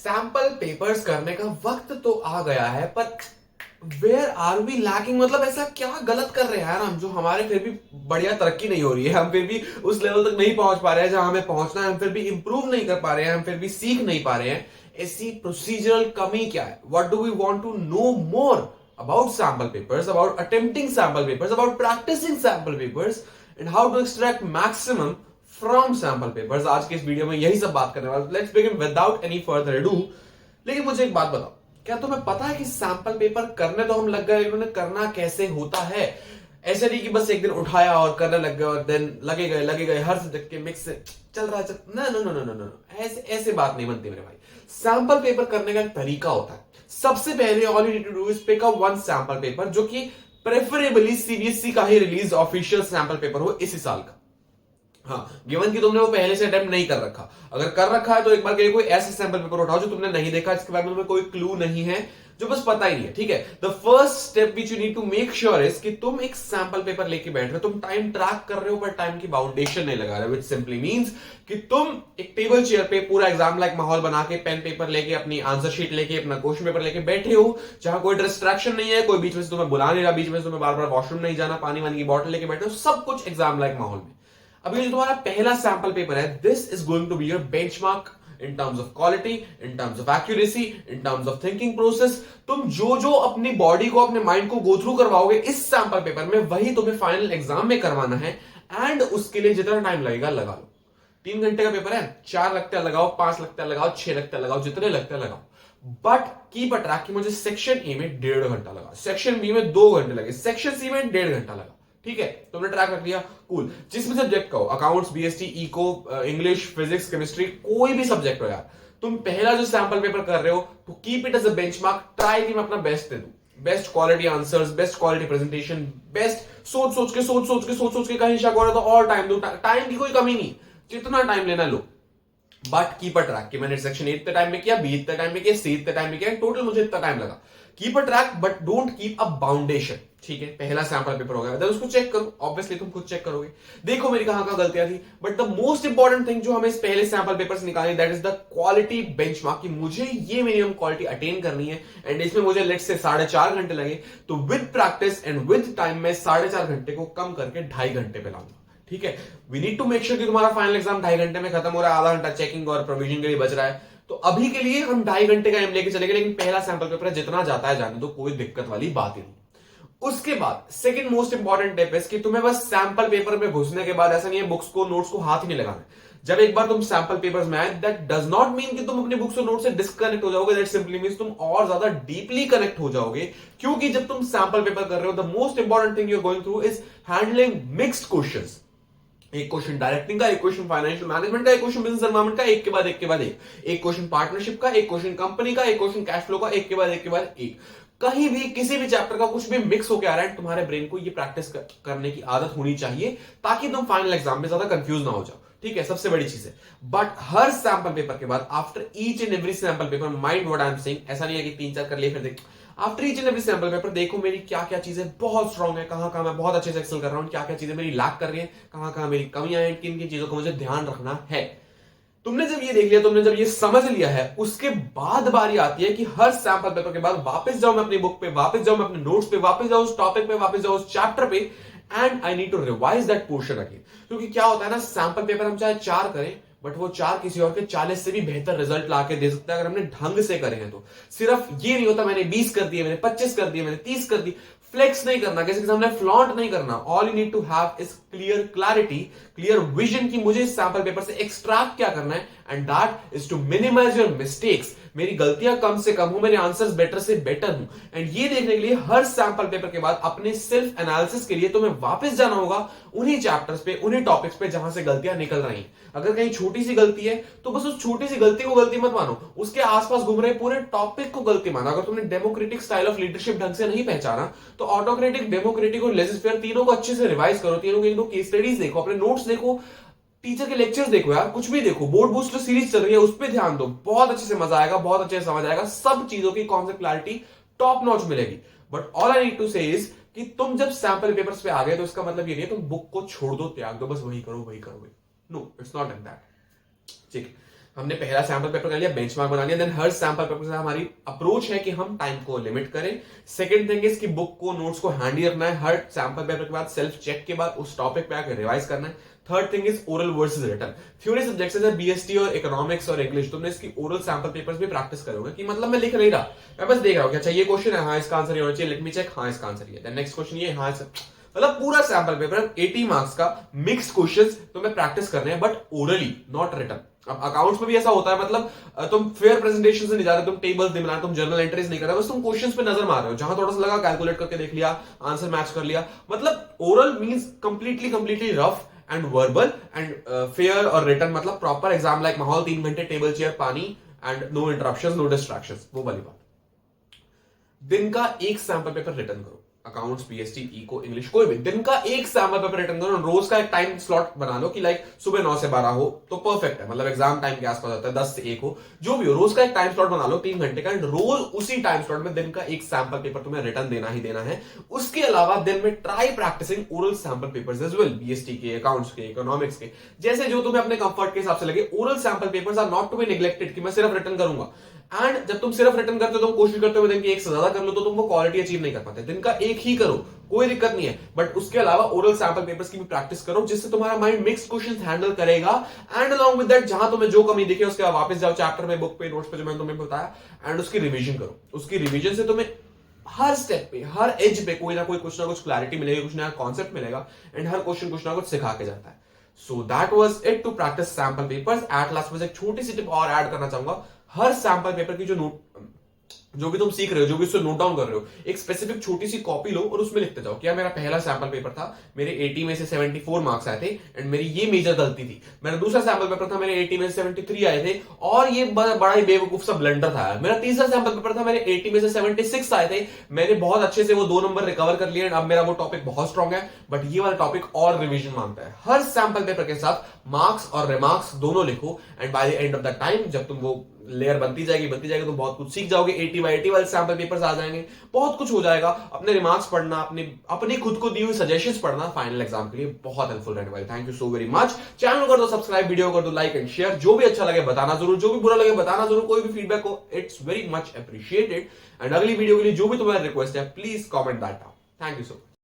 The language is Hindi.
सैंपल पेपर्स करने का वक्त तो आ गया है, पर वेयर आर वी लैकिंग? मतलब ऐसा क्या गलत कर रहे हैं यार हम, जो हमारे फिर भी बढ़िया तरक्की नहीं हो रही है, हम फिर भी उस लेवल तक नहीं पहुंच पा रहे हैं जहां हमें पहुंचना है, हम फिर भी इंप्रूव नहीं कर पा रहे हैं, हम फिर भी सीख नहीं पा रहे हैं। ऐसी प्रोसीजरल कमी क्या है? What do we want to know more about sample papers, about attempting sample papers, about practicing sample papers, and how to extract maximum from sample papers? आज के इस वीडियो में यही सब बात करने वाले। Let's begin without any further ado. लेकिन मुझे एक बात बताओ, क्या तुम्हें पता है कि सैंपल पेपर करने तो हम लग गए, इन्होंने करना कैसे होता है? ऐसे नहीं कि बस एक दिन उठाया और करने लग गए और देन लगे गए हर सब्जेक्ट के मिक्स से चल रहा है। ना ना ना ना ना, ऐसे ऐसे बात नहीं बनती मेरे भाई। सैंपल पेपर करने का एक तरीका होता है। सबसे पहले all you need to do is pick up one sample paper, जो कि प्रेफरेबली सीबीएसई का ही रिलीज ऑफिशियल सैंपल पेपर हो इसी साल का। हाँ, गिवन कि तुमने वो पहले से अटेम्प्ट नहीं कर रखा। अगर कर रखा है तो एक बार के लिए कोई ऐसा सैंपल पेपर उठाओ जो तुमने नहीं देखा, जिसके बारे में तुम्हें कोई क्लू नहीं है, जो बस पता ही नहीं है। ठीक है, the first step which you need to make sure is कि तुम एक सैंपल पेपर लेके बैठ रहे हो, तुम टाइम ट्रैक कर रहे हो, पर टाइम की बाउंडेशन नहीं लगा रहे हो। विच सिंपली मीन्स कि तुम एक टेबल चेयर पे पूरा एग्जाम लाइक माहौल बना के पेन पेपर लेके, अपनी आंसर शीट लेके, अपना क्वेश्चन पेपर लेके बैठे हो, जहां कोई डिस्ट्रैक्शन नहीं है, कोई बीच में से तुम्हें बुला नहीं रहा, बीच में से तुम्हें बार बार वॉशरूम नहीं जाना, पानी वानी की बॉटल लेके बैठे हो, सब कुछ एग्जाम लाइक माहौल में। अभी जो तुम्हारा पहला सैंपल पेपर है, this is going to be your benchmark in terms of quality, in terms of accuracy, in terms of thinking process. तुम जो जो अपनी बॉडी को, अपने माइंड को गो थ्रू करवाओगे इस सैंपल पेपर में, वही तुम्हें फाइनल एग्जाम में करवाना है। एंड उसके लिए जितना टाइम लगेगा लगा लो। 3 घंटे का पेपर है, 4 लगते हैं लगाओ, 5 लगते हैं लगाओ, 6 लगते हैं लगाओ, जितने लगते हैं लगाओ। बट कीप अ ट्रैक कि मुझे सेक्शन ए में 1.5 घंटा लगा, सेक्शन बी में 2 घंटे लगे, सेक्शन सी में 1.5 घंटा लगा। ठीक है, तुमने ट्रैक रख लिया, कूल। जिस भी सब्जेक्ट का हो, accounts, BST, eco, English, physics, chemistry, कोई भी सब्जेक्ट हो यार, तुम पहला जो सैंपल पेपर कर रहे हो तो keep it as a benchmark. Try कि मैं अपना बेस्ट दे दूं, best quality answers, best quality presentation, best सोच के कहीं शक हो रहा तो और टाइम दो। टाइम की कोई कमी नहीं, जितना टाइम लेना लो, बट कीप अ ट्रैक कि मैंने सेक्शन ए इतने टाइम में किया, बी इतने टाइम में किया, सी इतने टाइम में किया, टोटल मुझे इतना टाइम लगा। Keep a track but don't keep a boundation. ठीक है, पहला सैंपल पेपर हो गया, देन उसको चेक करो। ऑब्वियसली तुम खुद चेक करोगे, देखो मेरी कहां कहां गलतियां थी। But the most important thing जो हमें इस पहले सैंपल पेपर से निकालनी, that is the quality benchmark कि मुझे ये मिनिमम क्वालिटी अटेन करनी है। एंड इसमें मुझे लेट से 4.5 घंटे लगे, तो with practice and with time में 4.5 घंटे को कम करके 2.5 घंटे पे लाऊंगा। ठीक है, we need to make sure कि तुम्हारा फाइनल एग्जाम 2.5 घंटे में खत्म हो रहा है, आधा घंटा चेकिंग और प्रोविजन के लिए बच रहा है। तो अभी के लिए हम 2.5 घंटे का एम लेके चलेंगे, लेकिन पहला सैंपल पेपर जितना जाता है जाने दो, कोई दिक्कत वाली बात ही नहीं। उसके बाद सेकंड मोस्ट इंपॉर्टेंट टिप है कि तुम्हें बस सैंपल पेपर में घुसने के बाद ऐसा नहीं है बुक्स को, नोट्स को हाथ ही नहीं लगाना। जब एक बार तुम सैंपल पेपर्स में आए, दैट डज नॉट मीन कि तुम अपनी बुक्स और नोट से डिस्कनेक्ट हो जाओगे। दैट सिंपली मींस तुम और ज्यादा डीपली कनेक्ट हो जाओगे, क्योंकि जब तुम सैंपल पेपर कर रहे हो, the most important thing you are going through is handling mixed questions. एक क्वेश्चन डायरेक्टिंग का, एक क्वेश्चन फाइनेंशियल मैनेजमेंट का, एक क्वेश्चन बिजनेस एनवायरनमेंट का, एक के बाद एक क्वेश्चन पार्टनरशिप का, एक क्वेश्चन कंपनी का, एक क्वेश्चन कैश फ्लो का, एक के बाद एक। कहीं भी किसी भी चैप्टर का कुछ भी मिक्स होकर आ रहा है, तुम्हारे ब्रेन को ये प्रैक्टिस करने की आदत होनी चाहिए, ताकि तुम फाइनल एग्जाम में ज्यादा कंफ्यूज ना हो जाओ। ठीक है, सबसे बड़ी चीज है। बट हर सैंपल पेपर के बाद, after each and every sample paper, mind what I am saying, ऐसा नहीं है कि 3-4 कर लिए फिर देख। After each and every sample paper देखो मेरी क्या क्या चीजें बहुत स्ट्रांग है, कहां कहां मैं बहुत अच्छे से एक्सेल कर रहा हूं, क्या क्या चीजें मेरी लैक कर रही है, कहां कहां मेरी कमियां हैं, किन किन चीजों को मुझे ध्यान रखना है। तुमने जब ये देख लिया, तुमने जब ये समझ लिया है, उसके बाद बारी आती है कि हर सैंपल पेपर के बाद वापस जाऊं मैं अपनी बुक पे, वापस जाऊं मैं अपने नोट्स पे, वापस जाऊं उस टॉपिक पे, वापस जाऊं उस चैप्टर पे, and I need to revise that portion again. क्योंकि क्या होता है ना, सैंपल पेपर हम चाहे 4 करें, बट वो 4 किसी और के 40 से भी बेहतर रिजल्ट लाके दे सकता है अगर हमने ढंग से करे हैं तो। सिर्फ ये नहीं होता मैंने 20 कर दिए, मैंने 25 कर दिए, मैंने 30 कर दी, फ्लेक्स नहीं करना, किसी के सामने फ्लॉन्ट नहीं करना। All you need to have is clarity, clear vision कि मुझे इस सैंपल पेपर से एक्सट्रैक्ट क्या करना है, and that is to minimize your mistakes. मेरी गलतियां कम से कम हो, मेरे आंसर्स बेटर से बेटर हूं। एंड ये देखने के लिए हर सैंपल पेपर के बाद अपने सेल्फ एनालिसिस के लिए तुम्हें वापस जाना होगा उन्हीं चैप्टर्स पे, उन्हीं टॉपिक्स पे जहां से गलतियां निकल रही हैं। अगर कहीं छोटी सी गलती है तो बस उस छोटी सी गलती को गलती मत मानो, उसके आसपास घूम रहे पूरे टॉपिक को गलती मानो। अगर तुमने डेमोक्रेटिक स्टाइल ऑफ लीडरशिप ढंग से नहीं पहचाना, तो ऑटोक्रेटिक, डेमोक्रेटिक और लेजिस्लेटिव तीनों को अच्छे से रिवाइज करो, तीनों के केस स्टडीज देखो, अपने नोट्स देखो, टीचर के लेक्चर्स देखो यार, कुछ भी देखो, बोर्ड बूस्टर सीरीज चल रही है उस पर ध्यान दो, बहुत अच्छे से मजा आएगा, बहुत अच्छे से समझ आएगा, सब चीजों की कॉन्सेप्ट क्लैरिटी टॉप नॉच मिलेगी। But all I need to say is कि तुम जब सैंपल पेपर्स पे आ गए तो इसका मतलब ये नहीं है तुम बुक को छोड़ दो, त्याग दो, बस वही करो वही करोगे। No, it's not like that. ठीक है, हमने पहला सैंपल पेपर कर लिया, बेंचमार्क बना लिया, देन हर सैंपल पेपर से हमारी अप्रोच है कि हम टाइम को लिमिट करें। सेकंड थिंग इज कि बुक को, नोट्स को हैंडी रखना है, हर सैंपल पेपर के बाद सेल्फ चेक के बाद उस टॉपिक पे आकर रिवाइज करना है। Third thing is oral versus written. Theory subjects है बीएसटी और इकोनॉमिक्स और इंग्लिश, तुमने इसकी ओरल सैंपल पेपर्स भी प्रैक्टिस करोगे कि मतलब मैं लिख नहीं रहा, मैं बस देख रहा हूं कि अच्छा ये क्वेश्चन है, हाँ इसका आंसर ये होना चाहिए, लेट मी चेक, हाँ इसका आंसर ये, नेक्स्ट क्वेश्चन ये, हाँ मतलब पूरा सैंपल पेपर 80 मार्क्स का मिक्स्ड क्वेश्चंस तुम्हें प्रैक्टिस करने हैं, बट ओरली नॉट रिटन। अब अकाउंट्स में भी ऐसा होता है, मतलब तुम फेयर प्रेजेंटेशन से नहीं जा रहे, तुम टेबल्स नहीं बना रहे, तुम जर्नल एंट्रीज नहीं कर रहे, बस तुम क्वेश्चंस पे नजर मार रहे हो, जहां थोड़ा सा लगा कैलकुलेट करके देख लिया, आंसर मैच कर लिया। मतलब oral means completely rough and verbal, and fair और रिटन मतलब प्रॉपर एग्जाम लाइक माहौल, 3 घंटे, टेबल चेयर, पानी and no interruptions, no distractions, वो वाली बात। दिन का एक सैंपल पेपर रिटर्न करो, अकाउंट्स, पीएसटी, इको, इंग्लिश, कोई भी दिन का एक सैंपल पेपर रिटर्न करो। रोज का एक टाइम स्लॉट बना लो कि लाइक सुबह 9 से 12 हो तो परफेक्ट है, मतलब एग्जाम टाइम के आसपास होता है, 10 से 1 हो, जो भी हो, रोज का एक टाइम स्लॉट बना लो 3 घंटे का, एंड रोज उसी टाइम स्लॉट में दिन का एक सैंपल पेपर तुम्हें रिटर्न देना ही देना है। उसके अलावा दिन में try practicing oral sample papers as well, BST के, अकाउंट्स के, इकोनॉमिक्स के, जैसे जो तुम्हें अपने कंफर्ट के हिसाब से लगे। Oral sample papers are not to be neglected कि मैं सिर्फ रिटर्न करूंगा, एंड जब तुम सिर्फ रिटर्न करते हो, तुम कोशिश करते हो दिन की एक से ज्यादा कर लो, तो तुम वो क्वालिटी अचीव नहीं कर पाते। दिन का एक ही करो, कोई दिक्कत नहीं है, बट उसके अलावा ओरल सैंपल पेपर्स की भी प्रैक्टिस करो, जिससे तुम्हारा माइंड मिक्स्ड क्वेश्चंस हैंडल करेगा। एंड अलोंग विद दैट, जहां तुम्हें जो कमी दिखे उसके बाद वापस जाओ चैप्टर में, बुक पे, नोट्स पे, जो मैंने तुम्हें बताया, एंड उसकी रिवीजन करो। उसकी रिवीजन से तुम्हें हर स्टेप पे, हर एज पे कोई ना कुछ क्लैरिटी मिलेगी, कुछ नया कॉन्सेप्ट मिलेगा, एंड हर क्वेश्चन कुछ ना कुछ सिखा के जाता है। So that was it to practice sample papers. At last में एक छोटी सी टिप और ऐड करना चाहूंगा, हर सैंपल पेपर की जो भी तुम सीख रहे हो, जो भी उससे नोट डाउन कर रहे हो, एक स्पेसिफिक छोटी सी कॉपी लो और उसमें लिखते जाओ क्या मेरा पहला सैंपल पेपर था, मेरे 80 में से 74 मार्क्स आए थे, एंड मेरी ये मेजर गलती थी। मेरा दूसरा सैंपल पेपर था, मेरे 80 में से 73 आए थे, और ये बड़ा ही बेवकूफ सा ब्लंडर था। मेरा तीसरा सैंपल पेपर था, मेरे 80 में से 76 आए थे, मैंने बहुत अच्छे से वो 2 नंबर रिकवर कर लिए, अब मेरा वो टॉपिक बहुत स्ट्रॉन्ग है, बट ये वाला टॉपिक और रिविजन मांगता है। हर सैंपल पेपर के साथ मार्क्स और रिमार्क्स दोनों लिखो, and by the end of the time, जब तुम वो लेयर बनती जाएगी तुम बहुत कुछ सीख जाओगे। 80/80 वाले सैंपल पेपर्स आ जाएंगे, बहुत कुछ हो जाएगा। अपने रिमार्क्स पढ़ना, अपने खुद को दी हुई सजेशंस पढ़ना फाइनल एग्जाम के लिए बहुत हेल्पफुल रहने वाले। Thank you so very much. Channel कर दो सब्सक्राइब, वीडियो कर दो लाइक एंड शेयर। जो भी अच्छा लगे बताना जरूर, जो भी बुरा लगे बताना जरूर, कोई भी फीडबैक हो it's very much appreciated. And अगली वीडियो के लिए जो भी तुम्हारा रिक्वेस्ट है please comment that down. Thank you so much.